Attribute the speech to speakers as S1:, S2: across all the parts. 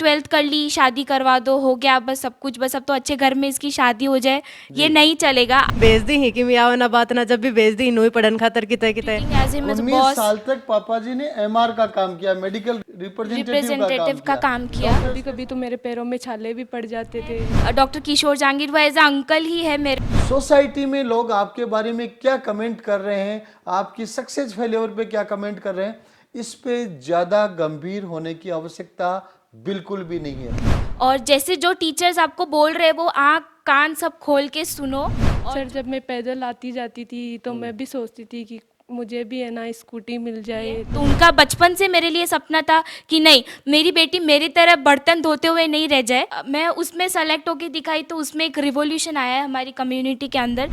S1: 12th कर ली, शादी करवा दो, हो गया बस सब कुछ, बस अब तो अच्छे घर में इसकी शादी हो जाए, ये नहीं चलेगा।
S2: भेज दी ही कि मैं आओ ना बात ना, जब भी भेज दी इन्हों ही पढ़न खातर कितने कितने।
S1: Treating as him as
S3: 19
S1: boss,
S3: साल तक पापा जी ने एमआर का काम किया, मेडिकल
S1: रिप्रेजेंटेटिव का काम किया।
S4: कभी कभी तो मेरे पैरों में छाले भी पड़ जाते थे।
S1: डॉक्टर किशोर जहांगीर वो एज अ अंकल ही है मेरे।
S3: सोसाइटी में लोग आपके बारे में क्या कमेंट कर रहे हैं, आपकी सक्सेस फेल्योर पे क्या कमेंट कर रहे हैं, इस पे ज्यादा गंभीर होने की आवश्यकता बिल्कुल भी नहीं है।
S1: और जैसे जो टीचर्स आपको बोल रहे हैं वो आँख कान सब खोल के सुनो।
S4: सर जब मैं पैदल आती जाती थी तो मैं भी सोचती थी कि मुझे भी है ना स्कूटी मिल जाए।
S1: तो उनका बचपन से मेरे लिए सपना था कि नहीं, मेरी बेटी मेरी तरह बर्तन धोते हुए नहीं रह जाए। मैं उसमें सेलेक्ट होके दिखाई तो उसमें एक रिवॉल्यूशन आया है हमारी कम्युनिटी के अंदर।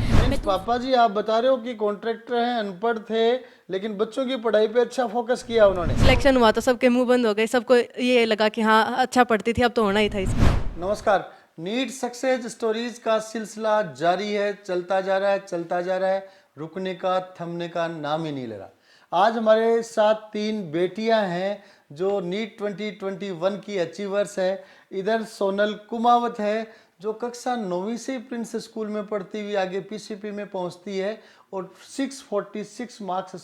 S3: पापा जी आप बता रहे हो कि कॉन्ट्रैक्टर हैं, अनपढ़ थे, लेकिन बच्चों की पढ़ाई पे अच्छा फोकस किया उन्होंने।
S2: सिलेक्शन हुआ तो सबके मुंह बंद हो गए, सबको ये लगा कि हाँ अच्छा पढ़ती थी, अब तो होना ही था इसमें।
S3: नमस्कार, नीट सक्सेस स्टोरीज का सिलसिला जारी है, चलता जा रहा है, चलता जा रहा है, रुकने का थमने का नाम ही नहीं ले रहा। आज हमारे साथ 3 बेटियां हैं जो नीट 2021 की अचीवर्स है। इधर सोनल कुमावत है जो कक्षा 9वीं से प्रिंस स्कूल में पढ़ती हुई आगे पीसीपी में पहुंचती है और 646 मार्क्स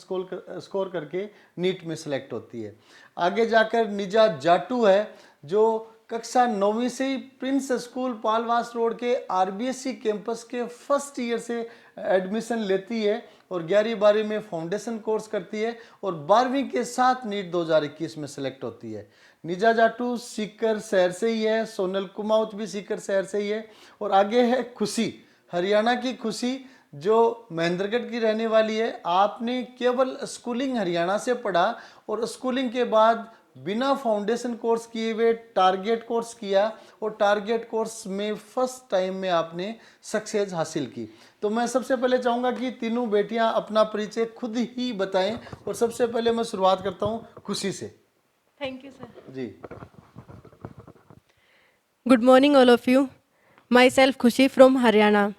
S3: स्कोर करके नीट में सेलेक्ट होती है। आगे जाकर निजा जाटू है जो कक्षा 9वीं से ही प्रिंस स्कूल पालवास रोड के आरबीएससी कैंपस के फर्स्ट ईयर से एडमिशन लेती है और 11वीं 12वीं में फाउंडेशन कोर्स करती है और 12वीं के साथ नीट 2021 में सेलेक्ट होती है। निजा जाटू सीकर शहर से ही है, सोनल कुमावत भी सीकर शहर से ही है और आगे है खुशी, हरियाणा की खुशी जो महेंद्रगढ़ की रहने वाली है। आपने केवल स्कूलिंग हरियाणा से पढ़ा और स्कूलिंग के बाद बिना फाउंडेशन कोर्स किए हुए टारगेट कोर्स किया और टारगेट कोर्स में फर्स्ट टाइम में आपने सक्सेस हासिल की। तो मैं सबसे पहले चाहूँगा कि तीनों बेटियां अपना परिचय खुद ही बताएं और सबसे पहले मैं शुरुआत करता हूँ खुशी से।
S2: Thank you sir
S3: ji.
S2: Good morning all of you. Myself Khushi from Haryana.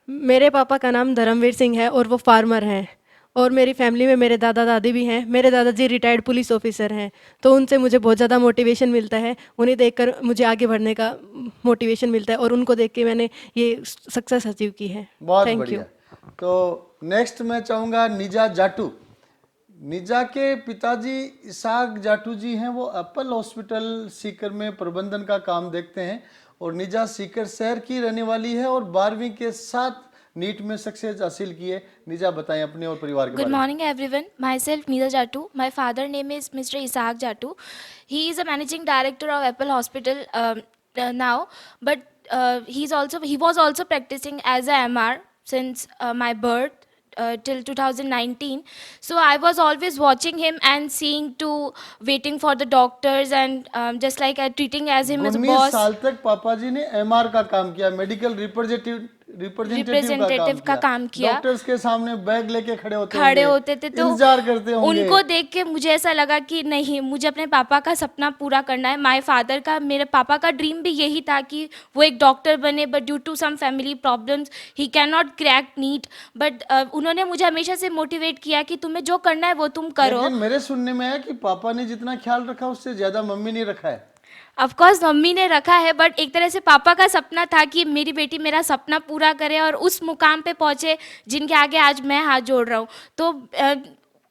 S2: मेरे पापा का नाम धर्मवीर सिंह है और वो फार्मर हैं और मेरी फैमिली में मेरे दादा दादी भी हैं। मेरे दादाजी रिटायर्ड पुलिस ऑफिसर हैं, तो उनसे मुझे बहुत ज़्यादा मोटिवेशन मिलता है। उन्हें देखकर मुझे आगे बढ़ने का मोटिवेशन मिलता है और उनको देख के मैंने ये सक्सेस अचीव की है।
S3: बहुत
S2: थैंक
S3: बढ़िया।
S2: यू।
S3: तो नेक्स्ट मैं चाहूँगा निजा जाटू। निजा के पिताजी इसाक जाटू जी हैं, वो एप्पल हॉस्पिटल सीकर में प्रबंधन का काम देखते हैं और निजा सीकर शहर की रहने वाली है और 12वीं के साथ नीट में सक्सेस हासिल की है। निजा बताएं अपने और परिवार के
S1: Good
S3: बारे में।
S1: morning everyone. Myself Nida Jatu. My father name is Mr. Isaac Jatu. He is a managing director of Apple Hospital now, but he was also practicing as a MR since my birth. Till 2019, so I was always watching him and seeing to waiting for the doctors and just like treating as him as a
S3: 19
S1: boss.
S3: साल तक पापा जी ने MR का काम किया, medical representative
S1: का काम किया।
S3: डॉक्टर्स के सामने बैग लेके खड़े होते
S1: थे तो
S3: इंतजार करते होंगे।
S1: उनको देख के मुझे ऐसा लगा कि नहीं, मुझे अपने पापा का सपना पूरा करना है। माय फादर का, मेरे पापा का ड्रीम भी यही था कि वो एक डॉक्टर बने, but due to some family problems he can not crack NEET. But उन्होंने मुझे हमेशा से मोटिवेट किया कि तुम्हें जो करना है वो तुम करो।
S3: लेकिन मेरे सुनने में है कि पापा ने जितना ख्याल रखा उससे ज्यादा मम्मी ने रखा है।
S1: ऑफ कोर्स मम्मी ने रखा है, बट एक तरह से पापा का सपना था कि मेरी बेटी मेरा सपना पूरा करे और उस मुकाम पे पहुंचे जिनके आगे आज मैं हाथ जोड़ रहा हूँ। तो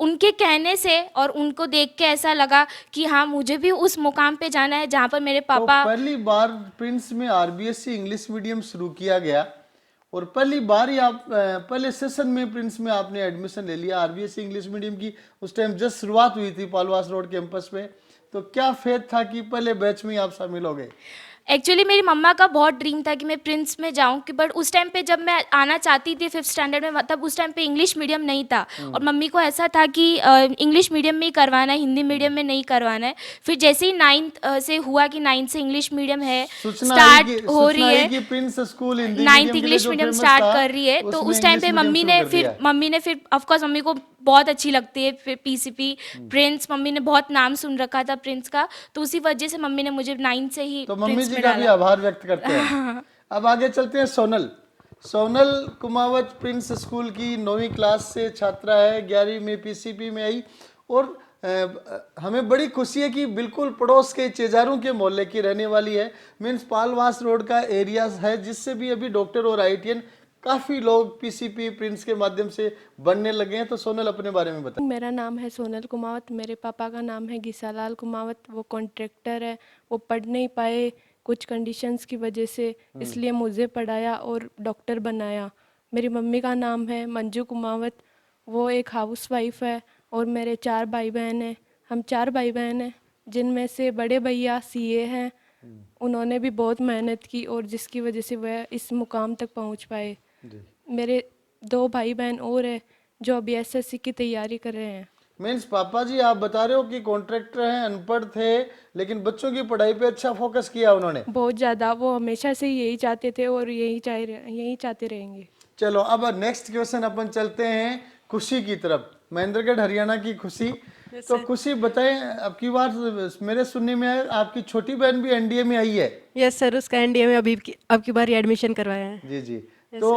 S1: उनके कहने से और उनको देख के ऐसा लगा कि हाँ, मुझे भी उस मुकाम पे जाना है जहाँ पर मेरे पापा।
S3: तो पहली बार प्रिंस में आरबीएससी इंग्लिश मीडियम शुरू किया गया और पहली बार ही आप पहले सेशन में प्रिंस में आपने एडमिशन ले लिया आरबीएससी इंग्लिश मीडियम की। उस टाइम जस्ट शुरुआत हुई थी पालवास रोड कैंपस में, तो क्या फेथ था कि पहले बैच में आप शामिल हो गए?
S1: एक्चुअली मेरी मम्मा का बहुत ड्रीम था कि मैं प्रिंस में जाऊं, कि बट उस टाइम पे जब मैं आना चाहती थी 5th स्टैंडर्ड में, तब उस टाइम पे इंग्लिश मीडियम नहीं था और मम्मी को ऐसा था कि इंग्लिश मीडियम में ही करवाना है, हिंदी मीडियम में नहीं करवाना है। फिर जैसे ही 9th से हुआ कि 9th से इंग्लिश मीडियम है स्टार्ट हो रही है,
S3: कि Prince school
S1: 9th English medium start कर रही है, तो उस टाइम पे मम्मी ने फिर ऑफकोर्स मम्मी को बहुत अच्छी लगती है फिर पीसीपी प्रिंस। मम्मी ने बहुत नाम सुन रखा था प्रिंस का, तो उसी वजह से मम्मी ने मुझे 9th से ही
S3: तो मम्मी जी का भी आभार व्यक्त करते हैं। अब आगे चलते हैं सोनल कुमावत प्रिंस स्कूल की 9वीं क्लास से छात्रा है, 11वीं में पीसीपी में आई और हमें बड़ी खुशी है कि बिल्कुल पड़ोस के चेजारों के मोहल्ले की रहने वाली है। मीन्स पालवास रोड का एरिया है, जिससे भी अभी डॉक्टर और आईटीएन काफ़ी लोग पीसीपी प्रिंस के माध्यम से बनने लगे हैं। तो सोनल अपने बारे में बताएं।
S4: मेरा नाम है सोनल कुमावत, मेरे पापा का नाम है घिसालाल कुमावत। वो कॉन्ट्रैक्टर है, वो पढ़ नहीं पाए कुछ कंडीशंस की वजह से, इसलिए मुझे पढ़ाया और डॉक्टर बनाया। मेरी मम्मी का नाम है मंजू कुमावत, वो एक हाउसवाइफ है। और मेरे 4 भाई बहन हैं, हम 4 भाई बहन हैं, जिनमें से बड़े भैया सीए हैं। उन्होंने भी बहुत मेहनत की और जिसकी वजह से वह इस मुकाम तक पहुंच पाए। मेरे 2 भाई बहन और हैं जो अभी एसएससी की तैयारी कर रहे हैं।
S3: मीन्स पापा जी आप बता रहे हो कि कॉन्ट्रैक्टर हैं, अनपढ़ थे, लेकिन बच्चों की पढ़ाई पे अच्छा फोकस किया उन्होंने।
S4: बहुत ज़्यादा, वो हमेशा से यही चाहते थे और यही चाहते रहेंगे।
S3: चलो अब नेक्स्ट क्वेश्चन अपन चलते हैं खुशी की तरफ, महेंद्रगढ़ हरियाणा की खुशी। तो खुशी बताएं, अब की बार मेरे सुनने में आया आपकी छोटी बहन भी एनडीए में आई है।
S2: यस सर, उसका एनडीए में अब की बार एडमिशन करवाया है।
S3: जी जी। तो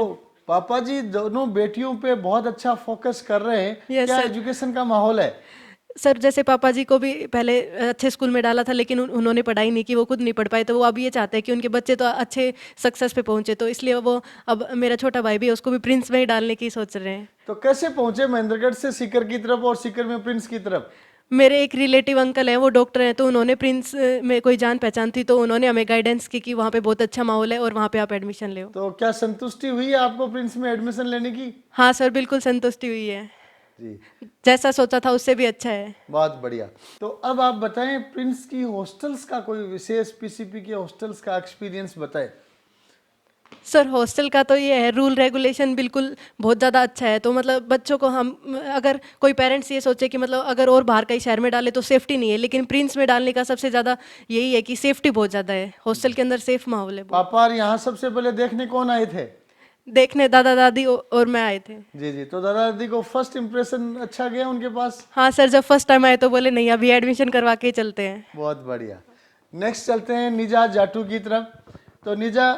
S3: पापा जी दोनों बेटियों पे बहुत अच्छा फोकस कर रहे हैं। क्या एजुकेशन का माहौल है?
S2: सर जैसे पापा जी को भी पहले अच्छे स्कूल में डाला था, लेकिन उन्होंने पढ़ाई नहीं की, वो खुद नहीं पढ़ पाए, तो वो अब ये चाहते हैं कि उनके बच्चे तो अच्छे सक्सेस पे पहुंचे, तो इसलिए वो अब मेरा छोटा भाई भी है, उसको भी प्रिंस में ही डालने की सोच रहे हैं।
S3: तो कैसे पहुंचे महेंद्रगढ़ से सीकर की तरफ और सीकर में प्रिंस की तरफ?
S2: मेरे एक रिलेटिव अंकल हैं, वो डॉक्टर हैं, तो उन्होंने प्रिंस में कोई जान पहचान थी, तो उन्होंने हमें गाइडेंस की कि वहाँ पे बहुत अच्छा माहौल है और वहाँ पे आप एडमिशन ले।
S3: तो क्या संतुष्टि हुई है आपको प्रिंस में एडमिशन लेने की?
S2: हाँ सर, बिल्कुल संतुष्टि हुई है
S3: जी।
S2: जैसा सोचा था उससे भी अच्छा है।
S3: बहुत बढ़िया। तो अब आप बताएं प्रिंस की हॉस्टल्स का कोई विशेष, पीसीपी के हॉस्टल्स का एक्सपीरियंस बताएं।
S2: सर हॉस्टल का तो ये है, रूल रेगुलेशन बिल्कुल बहुत ज़्यादा अच्छा है, तो मतलब बच्चों को हम, अगर कोई पेरेंट्स ये सोचे कि मतलब अगर और बाहर कहीं शहर में डाले तो सेफ्टी नहीं है, लेकिन प्रिंस में डालने का सबसे ज़्यादा यही है कि सेफ्टी बहुत ज़्यादा है, हॉस्टल के अंदर सेफ माहौल है।
S3: पापा यहाँ सबसे पहले देखने कौन आए थे?
S2: देखने दादा दादी और मैं आए थे।
S3: जी जी। तो दादा दादी को फर्स्ट इम्प्रेशन अच्छा गया उनके पास?
S2: हाँ सर, जब फर्स्ट टाइम आए तो बोले नहीं अभी एडमिशन करवा के चलते हैं।
S3: बहुत बढ़िया। नेक्स्ट चलते हैं निजा जाटू की तरफ। तो निजा,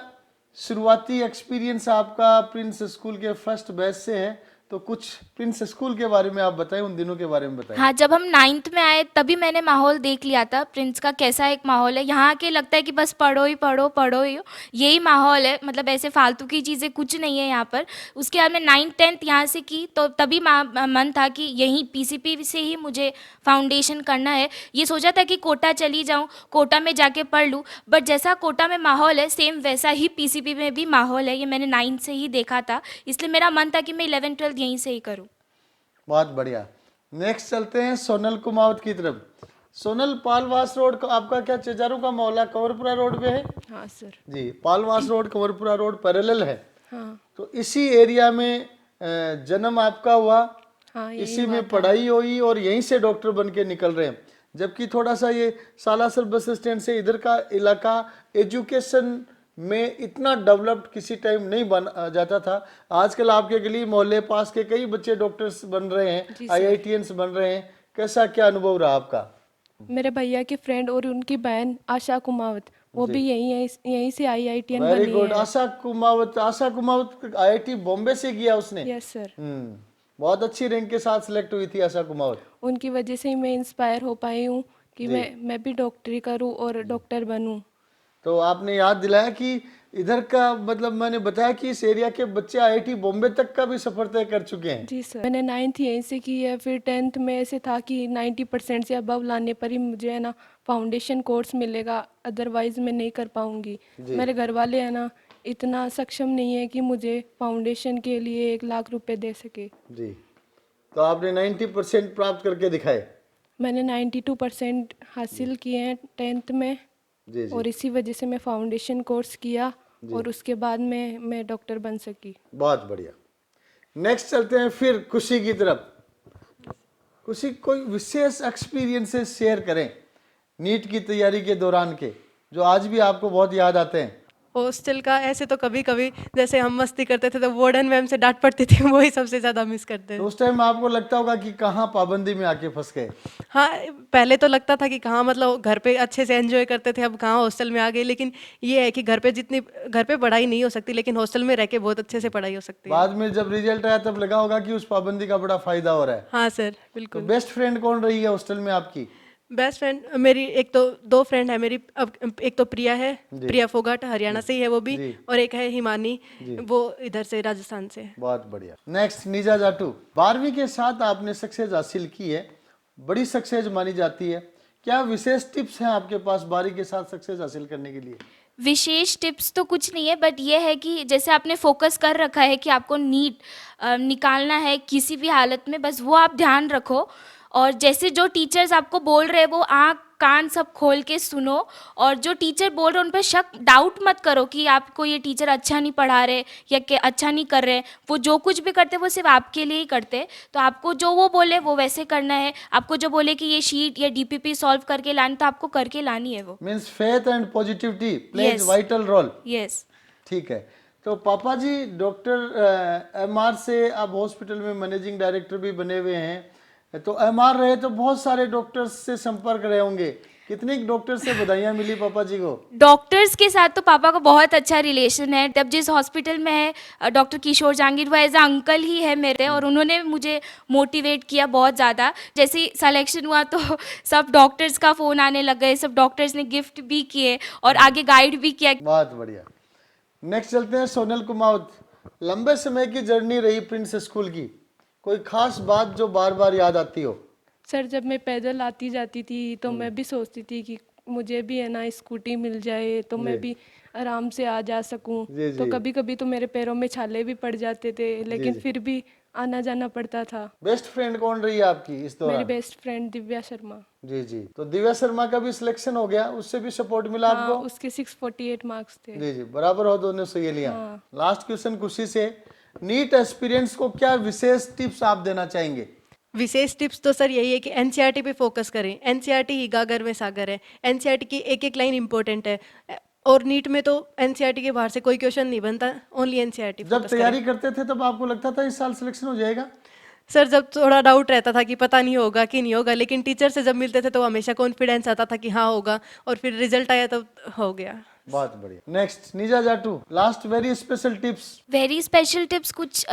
S3: शुरुआती एक्सपीरियंस आपका प्रिंस स्कूल के फर्स्ट बैच से है, तो कुछ प्रिंस स्कूल के बारे में आप बताएं, उन दिनों के बारे में बताएं।
S1: हाँ, जब हम 9th में आए तभी मैंने माहौल देख लिया था प्रिंस का, कैसा एक माहौल है यहाँ के। लगता है कि बस पढ़ो ही पढ़ो पढ़ो ही, यही माहौल है, मतलब ऐसे फालतू की चीज़ें कुछ नहीं है यहाँ पर। उसके बाद मैं 9th 10th यहाँ से की, तो तभी मन था कि यहीं पीसीपी से ही मुझे फाउंडेशन करना है। ये सोचा था कि कोटा चली जाऊँ, कोटा में जाके पढ़ लूँ, बट जैसा कोटा में माहौल है सेम वैसा ही पीसीपी में भी माहौल है। ये मैंने 9th से ही देखा था, इसलिए मेरा मन था कि मैं 11th 12th यहीं से ही करूँ।
S3: बहुत बढ़िया। नेक्स्ट चलते हैं सोनल कुमावत की तरफ। सोनल, पालवास रोड का आपका क्या चेजारों का मोहल्ला कंवरपुरा रोड पे है?
S4: हाँ सर।
S3: जी, Palwas road Kanwarpura road parallel है।
S4: हाँ
S3: तो इसी एरिया में जन्म आपका हुआ,
S4: हाँ,
S3: इसी में पढ़ाई हुई और यहीं से डॉक्टर बन के निकल रहे हैं। जबकि थोड़ा सा ये सालासर बस स्टैंड से इधर का इलाका एजुकेशन में इतना डेवलप्ड किसी टाइम नहीं बन जाता था। आजकल आपके गली मोहल्ले पास के कई बच्चे डॉक्टर्स बन रहे हैं, आईआईटीएंस बन रहे हैं। कैसा क्या अनुभव रहा आपका?
S4: मेरे भैया की फ्रेंड और उनकी बहन आशा कुमावत, वो भी यहीं से आईआईटीएन
S3: वेरी
S4: बनी
S3: गुड।
S4: है।
S3: आशा कुमावत आईआईटी बॉम्बे से किया उसने।
S4: Yes sir.
S3: बहुत अच्छी रैंक के साथ सिलेक्ट हुई थी आशा कुमावत।
S4: उनकी वजह से ही मैं इंस्पायर हो पाई हूँ कि मैं भी डॉक्टरी करूँ और डॉक्टर बनूँ।
S3: तो आपने याद दिलाया कि इधर का, मतलब मैंने बताया कि इस एरिया के बच्चे आईआईटी बॉम्बे तक का भी सफर तय कर चुके हैं।
S4: जी सर। मैंने 9th यहीं से की है, फिर 10th में ऐसे था कि 90% से अबव लाने पर ही मुझे है ना फाउंडेशन कोर्स मिलेगा, अदरवाइज मैं नहीं कर पाऊंगी। मेरे घर वाले है ना इतना सक्षम नहीं है कि मुझे फाउंडेशन के लिए 1 लाख रुपए दे सके।
S3: जी। तो आपने 90% प्राप्त करके दिखाए।
S4: मैंने 92% हासिल किए हैं 10th में।
S3: जी जी।
S4: और इसी वजह से मैं फाउंडेशन कोर्स किया और उसके बाद मैं डॉक्टर बन सकी।
S3: बहुत बढ़िया। नेक्स्ट चलते हैं फिर खुशी की तरफ। खुशी, कोई विशेष एक्सपीरियंसेस शेयर करें नीट की तैयारी के दौरान के, जो आज भी आपको बहुत याद आते हैं।
S2: हॉस्टल का ऐसे तो कभी कभी जैसे हम मस्ती करते थे तो वार्डन मैम से डांट पड़ती थी, वही सबसे ज़्यादा मिस करते
S3: तो
S2: हैं।
S3: उस टाइम आपको लगता होगा कि कहाँ पाबंदी में आके फंस गए।
S2: हाँ, पहले तो लगता था कि कहाँ मतलब घर पे अच्छे से एंजॉय करते थे, अब कहाँ हॉस्टल में आ गए। लेकिन ये है कि घर पे पढ़ाई नहीं हो सकती, लेकिन हॉस्टल में रह के बहुत अच्छे से पढ़ाई हो सकती है।
S3: बाद में जब रिजल्ट आया तब लगा होगा कि उस पाबंदी का बड़ा फायदा हो रहा है।
S2: हाँ सर,
S3: तो
S2: बिल्कुल।
S3: बेस्ट फ्रेंड कौन रही है हॉस्टल में आपकी?
S2: बेस्ट फ्रेंड मेरी एक तो दो फ्रेंड है मेरी, अब एक तो प्रिया है,
S3: जी।
S2: प्रिया फोगाट, हरियाणा से ही है वो भी,
S3: जी।
S2: और एक है हिमानी,
S3: जी।
S2: वो इधर से राजस्थान से।
S3: बहुत बढ़िया। नेक्स्ट नीजा जाटू, 12वीं के साथ आपने सक्सेस हासिल की है, बड़ी सक्सेस मानी जाती है। क्या विशेष टिप्स हैं आपके पास 12वीं के साथ सक्सेस हासिल करने के लिए?
S1: विशेष टिप्स तो कुछ नहीं है, बट ये है कि जैसे आपने फोकस कर रखा है कि आपको नीट निकालना है किसी भी हालत में, बस वो आप ध्यान रखो। और जैसे जो टीचर्स आपको बोल रहे हैं वो आँख कान सब खोल के सुनो, और जो टीचर बोल रहे हैं उन पर डाउट मत करो कि आपको ये टीचर अच्छा नहीं पढ़ा रहे या कि अच्छा नहीं कर रहे। वो जो कुछ भी करते वो सिर्फ आपके लिए ही करते, तो आपको जो वो बोले वो वैसे करना है। आपको जो बोले कि ये शीट या डीपीपी सॉल्व करके लानी, तो आपको करके लानी है वो।
S3: Means faith and positivity plays
S1: Yes.
S3: Vital role.
S1: Yes.
S3: ठीक है। तो पापा जी डॉक्टर एमआर से आप हॉस्पिटल में मैनेजिंग डायरेक्टर भी बने हुए हैं, तो एमआर रहे तो बहुत सारे डॉक्टर्स से संपर्क रहे होंगे, कितने डॉक्टर से बधाइयाँ मिली पापा जी को?
S1: डॉक्टर्स के साथ तो पापा का बहुत अच्छा रिलेशन है। तब जिस हॉस्पिटल में है डॉक्टर किशोर जहांगीर, वो एज अ अंकल ही है मेरे, और उन्होंने मुझे मोटिवेट किया बहुत ज़्यादा। जैसे ही सिलेक्शन हुआ तो सब डॉक्टर्स का फ़ोन आने लग गए, सब डॉक्टर्स ने गिफ्ट भी किए और आगे गाइड भी किया।
S3: बहुत बढ़िया। नेक्स्ट चलते हैं सोनल कुमावत, लंबे समय की जर्नी रही प्रिंस स्कूल की, कोई खास बात जो बार बार याद आती हो?
S4: सर जब मैं पैदल आती जाती थी तो मैं भी सोचती थी कि मुझे भी है ना स्कूटी मिल जाए तो मैं भी आराम से आ जा सकूं।
S3: जी,
S4: तो
S3: जी।
S4: कभी कभी तो मेरे पैरों में छाले भी पड़ जाते थे, लेकिन
S3: जी।
S4: फिर भी आना जाना पड़ता था।
S3: बेस्ट फ्रेंड कौन रही है आपकी इस
S4: मेरी
S3: दौरान?
S4: Best friend Divya Sharma.
S3: जी जी। तो दिव्या शर्मा का भी सिलेक्शन हो गया, उससे भी सपोर्ट मिला
S4: हाँ,
S3: आपको?
S4: उसके 648 मार्क्स थे।
S3: जी जी, बराबर हो दोनों सहेलियां।
S4: हाँ।
S3: लास्ट क्वेश्चन खुशी से, नीट एक्सपीरियंस को क्या विशेष टिप्स आप देना चाहेंगे?
S2: विशेष टिप्स तो सर यही है कि एनसीईआरटी पे फोकस करें। एनसीईआरटी ही गागर में सागर है। एनसीईआरटी की एक एक लाइन इंपॉर्टेंट है, और नीट में तो एनसीईआरटी के बाहर से कोई क्वेश्चन नहीं बनता, ओनली एनसीईआरटी
S3: जब
S2: फोकस करें।
S3: तैयारी करते थे तब आपको लगता था इस साल सिलेक्शन हो जाएगा?
S2: सर जब थोड़ा डाउट रहता था कि पता नहीं होगा कि नहीं होगा, लेकिन टीचर से जब मिलते थे तो हमेशा कॉन्फिडेंस आता था कि हाँ होगा, और फिर रिजल्ट आया तब हो गया।
S3: बहुत बढ़िया। नेक्स्ट नीजा जाटू, last very special tips.
S1: Very special tips कुछ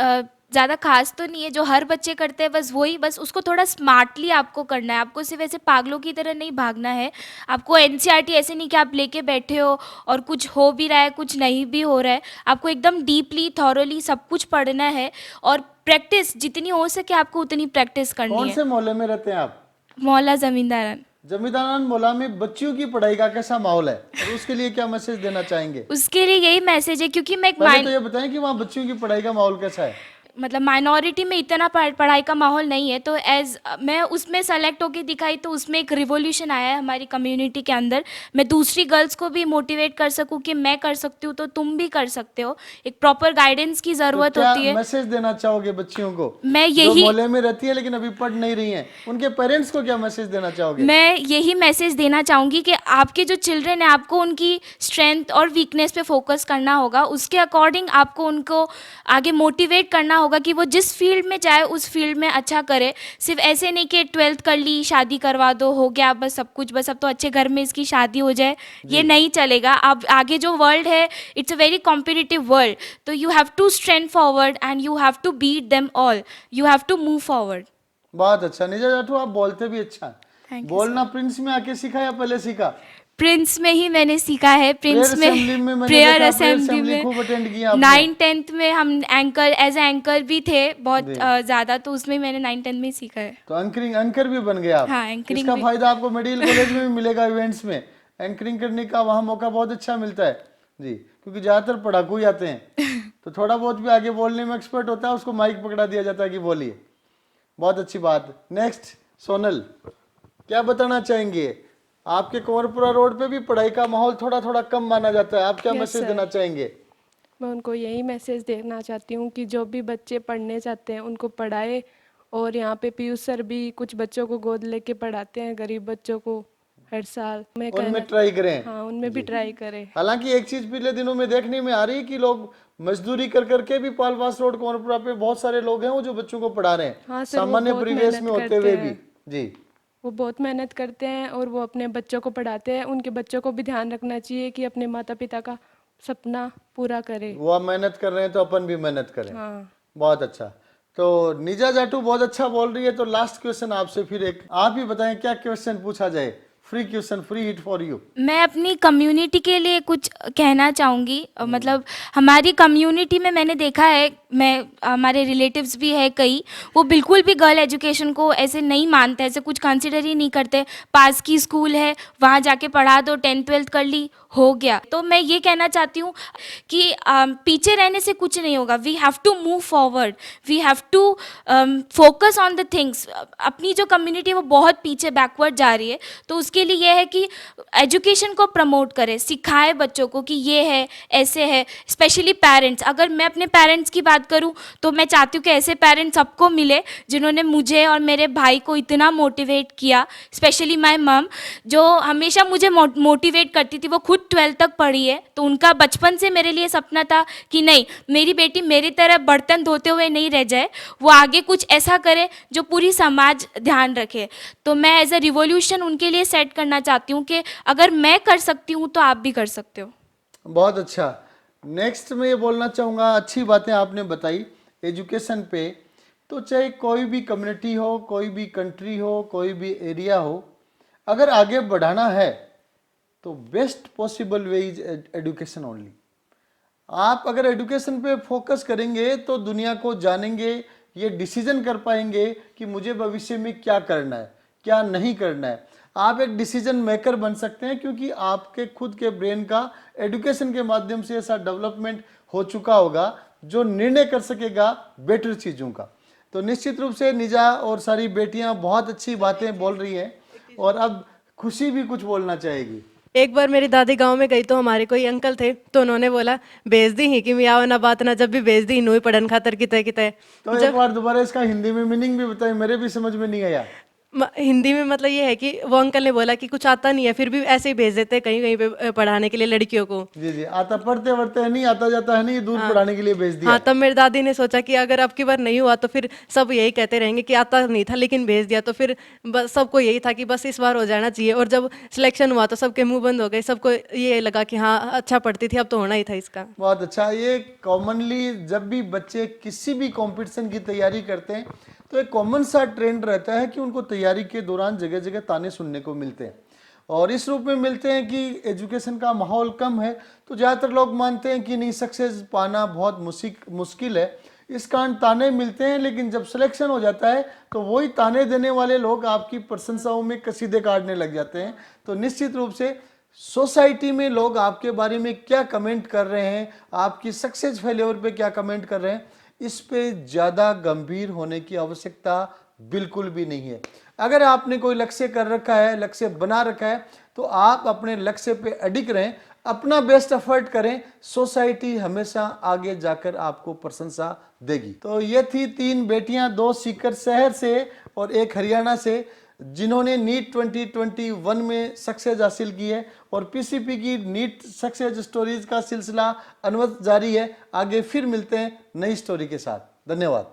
S1: ज़्यादा खास तो नहीं है, जो हर बच्चे करते हैं बस वही, बस उसको थोड़ा स्मार्टली आपको करना है। आपको सिर्फ ऐसे पागलों की तरह नहीं भागना है। आपको एनसीईआरटी ऐसे नहीं कि आप लेके बैठे हो और कुछ हो भी रहा है कुछ नहीं भी हो रहा है। आपको एकदम डीपली थॉरोली सब कुछ पढ़ना है, और प्रैक्टिस जितनी हो सके आपको उतनी प्रैक्टिस करनी
S3: कौन
S1: है।
S3: से मोहल्ले में रहते हैं आप?
S1: मौला जमींदारन।
S3: जमींदारान मोहल्ला में बच्चियों की पढ़ाई का कैसा माहौल है, और उसके लिए क्या मैसेज देना चाहेंगे?
S1: उसके लिए यही मैसेज है, क्योंकि मैं एक
S3: पहले तो ये बताएं कि वहाँ बच्चियों की पढ़ाई का माहौल कैसा है?
S1: मतलब माइनॉरिटी में इतना पढ़ाई का माहौल नहीं है, तो एज मैं उसमें सेलेक्ट होके दिखाई तो उसमें एक रिवॉल्यूशन आया है हमारी कम्युनिटी के अंदर। मैं दूसरी गर्ल्स को भी मोटिवेट कर सकूं कि मैं कर सकती हूँ तो तुम भी कर सकते हो। एक प्रॉपर गाइडेंस की
S3: तो
S1: ज़रूरत
S3: क्या
S1: होती है।
S3: मैसेज देना चाहोगे बच्चियों को
S1: मैं
S3: जो
S1: यही
S3: मोहल्ले में रहती है लेकिन अभी पढ़ नहीं रही हैं, उनके पेरेंट्स को क्या मैसेज देना चाहोगे?
S1: मैं यही मैसेज देना चाहूँगी कि आपके जो चिल्ड्रन है आपको उनकी स्ट्रेंथ और वीकनेस पे फोकस करना होगा, उसके अकॉर्डिंग आपको उनको आगे मोटिवेट करना होगा कि वो जिस फील्ड में जाए उस फील्ड में अच्छा करे। सिर्फ ऐसे नहीं कि 12th कर ली शादी करवा दो हो गया बस सब कुछ, बस अब तो अच्छे घर में इसकी शादी हो जाए, ये नहीं चलेगा। अब आगे जो वर्ल्ड है it's a very competitive world, तो you have to strength forward and you have to beat them all, you have to move forward.
S3: बहुत अच्छा निजा जाटू, आप बोलते भी अच्छा हैं।
S1: Thank you,
S3: बोलना प्रिंस में आके सीखा या पहले सीखा?
S1: प्रिंस में ही मैंने सीखा है। प्रिंस
S3: प्रेयर असेंबली में मैंने देखा, प्रेयर असेंबली खूब अटेंड किया आपने।
S1: 9th-10th में हम एंकर एज एंकर भी थे बहुत ज़्यादा, तो उसमें मैंने 9th-10th में ही सीखा है।
S3: तो एंकरिंग एंकर भी बन गए आप।
S1: हाँ, एंकरिंग
S3: इसका
S1: भी।
S3: फायदा आपको मेडिकल कॉलेज में भी मिलेगा, इवेंट्स में एंकरिंग करने का वहाँ मौका बहुत अच्छा मिलता है जी, क्योंकि ज़्यादातर पढ़ाकू ही आते हैं तो थोड़ा बहुत भी आगे बोलने में एक्सपर्ट होता है, उसको माइक पकड़ा दिया जाता है कि बोलिए। बहुत अच्छी बात। नेक्स्ट सोनल, क्या बताना चाहेंगे? आपके कुंवरपुरा रोड पे भी पढ़ाई का माहौल थोड़ा थोड़ा कम माना जाता है, आप क्या
S4: Yes,
S3: मैसेज
S4: sir.
S3: देना चाहेंगे?
S4: मैं उनको यही मैसेज देना चाहती हूँ कि जो भी बच्चे पढ़ने चाहते हैं उनको पढ़ाए, और यहाँ पे पीयूष सर भी कुछ बच्चों को गोद लेके पढ़ाते हैं, गरीब बच्चों को। हर साल मैं
S3: उनमें ट्राई करें।
S4: हाँ, उनमें भी ट्राई करें।
S3: हालांकि एक चीज पिछले दिनों में देखने में आ रही है कि लोग मजदूरी कर करके भी पालवास रोड कोनपुरा पे बहुत सारे लोग हैं वो जो बच्चों को पढ़ा रहे हैं,
S4: हाँ सर, वो
S3: सामान्य
S4: बहुत
S3: परिवेश
S4: मेहनत
S3: में होते
S4: करते
S3: हुए भी।
S4: हैं।
S3: जी,
S4: वो बहुत मेहनत करते हैं और वो अपने बच्चों को पढ़ाते हैं। उनके बच्चों को भी ध्यान रखना चाहिए कि अपने माता पिता का सपना पूरा करे।
S3: वो आप मेहनत कर रहे हैं तो अपन भी मेहनत करें।
S4: हाँ।
S3: बहुत अच्छा। तो निजा जाटू बहुत अच्छा बोल रही है। तो लास्ट क्वेश्चन आपसे फिर एक आप ही बताएं क्या क्वेश्चन पूछा जाए। Free question, free hit for you.
S1: मैं अपनी कम्युनिटी के लिए कुछ कहना चाहूँगी। मतलब हमारी कम्युनिटी में मैंने देखा है, हमारे रिलेटिव्स भी है कई, वो बिल्कुल भी गर्ल एजुकेशन को ऐसे नहीं मानते, ऐसे कुछ कंसिडर ही नहीं करते। पास की स्कूल है, वहाँ जाके पढ़ा दो, 10th-12th कर ली, हो गया। तो मैं ये कहना चाहती हूँ कि पीछे रहने से कुछ नहीं होगा। We have to move forward, we have to focus on the things. अपनी जो कम्युनिटी है वो बहुत पीछे बैकवर्ड जा रही है, तो उसके लिए यह है कि एजुकेशन को प्रमोट करें, सिखाए बच्चों को कि ये है, ऐसे है। स्पेशली पेरेंट्स, अगर मैं अपने पेरेंट्स की बात करूं तो मैं चाहती हूँ कि ऐसे पेरेंट्स सबको मिले जिन्होंने मुझे और मेरे भाई को इतना मोटिवेट किया। स्पेशली माय मम, जो हमेशा मुझे मोटिवेट करती थी। वो खुद 12th तक पढ़ी है, तो उनका बचपन से मेरे लिए सपना था कि नहीं, मेरी बेटी मेरी तरह बर्तन धोते हुए नहीं रह जाए, वो आगे कुछ ऐसा करे जो पूरी समाज ध्यान रखे। तो मैं एज अ रिवॉल्यूशन उनके लिए सेट करना चाहती हूँ कि अगर मैं कर सकती हूँ तो आप भी कर सकते हो।
S3: बहुत अच्छा। नेक्स्ट मैं ये बोलना चाहूँगा, अच्छी बातें आपने बताई एजुकेशन पे। तो चाहे कोई भी कम्युनिटी हो, कोई भी कंट्री हो, कोई भी एरिया हो, अगर आगे बढ़ाना है तो best possible way is education only. आप अगर एजुकेशन पे फोकस करेंगे तो दुनिया को जानेंगे, ये डिसीजन कर पाएंगे कि मुझे भविष्य में क्या करना है, क्या नहीं करना है। आप एक डिसीजन मेकर बन सकते हैं क्योंकि आपके खुद के ब्रेन का एजुकेशन के माध्यम से ऐसा डेवलपमेंट हो चुका होगा जो निर्णय कर सकेगा बेटर चीज़ों का। तो निश्चित रूप से निजा और सारी बेटियां बहुत अच्छी बातें बोल रही हैं और अब खुशी भी कुछ बोलना चाहेगी।
S2: एक बार मेरी दादी गांव में गई तो हमारे कोई अंकल थे, तो उन्होंने बोला बेच दी ही कि मियाँ ना बात ना, जब भी बेच दी नुई पढ़न खातर कितने कितने।
S3: तो एक बार दोबारा इसका हिंदी में मीनिंग भी बताइए, मेरे भी समझ में नहीं आया।
S2: हिंदी में मतलब ये है कि वो अंकल ने बोला कि कुछ आता नहीं है फिर भी ऐसे ही भेज देते हैं कहीं कहीं पे पढ़ाने के लिए लड़कियों को।
S3: जी जी, आता पढ़ते वढ़ते है नहीं, आता जाता है नहीं, दूर पढ़ाने के लिए भेज दिया।
S2: हाँ, तब मेरी दादी ने सोचा कि अगर अब की बार नहीं हुआ तो फिर सब यही कहते रहेंगे कि आता नहीं था लेकिन भेज दिया। तो फिर बस सबको यही था कि बस इस बार हो जाना चाहिए। और जब सिलेक्शन हुआ तो सबके मुंह बंद हो गए, सबको ये लगा कि हाँ अच्छा पढ़ती थी, अब तो होना ही था इसका।
S3: बहुत अच्छा। ये कॉमनली जब भी बच्चे किसी भी कंपटीशन की तैयारी करते हैं तो एक कॉमन सा ट्रेंड रहता है कि उनको तैयारी के दौरान जगह जगह ताने सुनने को मिलते हैं, और इस रूप में मिलते हैं कि एजुकेशन का माहौल कम है। तो ज़्यादातर लोग मानते हैं कि नहीं, सक्सेस पाना बहुत मुश्किल है, इस कारण ताने मिलते हैं। लेकिन जब सिलेक्शन हो जाता है तो वही ताने देने वाले लोग आपकी प्रशंसाओं में कसीदे काटने लग जाते हैं। तो निश्चित रूप से सोसाइटी में लोग आपके बारे में क्या कमेंट कर रहे हैं, आपकी सक्सेस फेल्योर पे क्या कमेंट कर रहे हैं, इस पे ज़्यादा गंभीर होने की आवश्यकता बिल्कुल भी नहीं है। अगर आपने कोई लक्ष्य कर रखा है, लक्ष्य बना रखा है, तो आप अपने लक्ष्य पे अडिग रहें, अपना बेस्ट एफर्ट करें। सोसाइटी हमेशा आगे जाकर आपको प्रशंसा देगी। तो ये थी 3 बेटियां, 2 सीकर शहर से और 1 हरियाणा से, जिन्होंने नीट 2021 में सक्सेस हासिल की है। और पीसीपी की नीट सक्सेस स्टोरीज का सिलसिला अनवरत जारी है। आगे फिर मिलते हैं नई स्टोरी के साथ। धन्यवाद।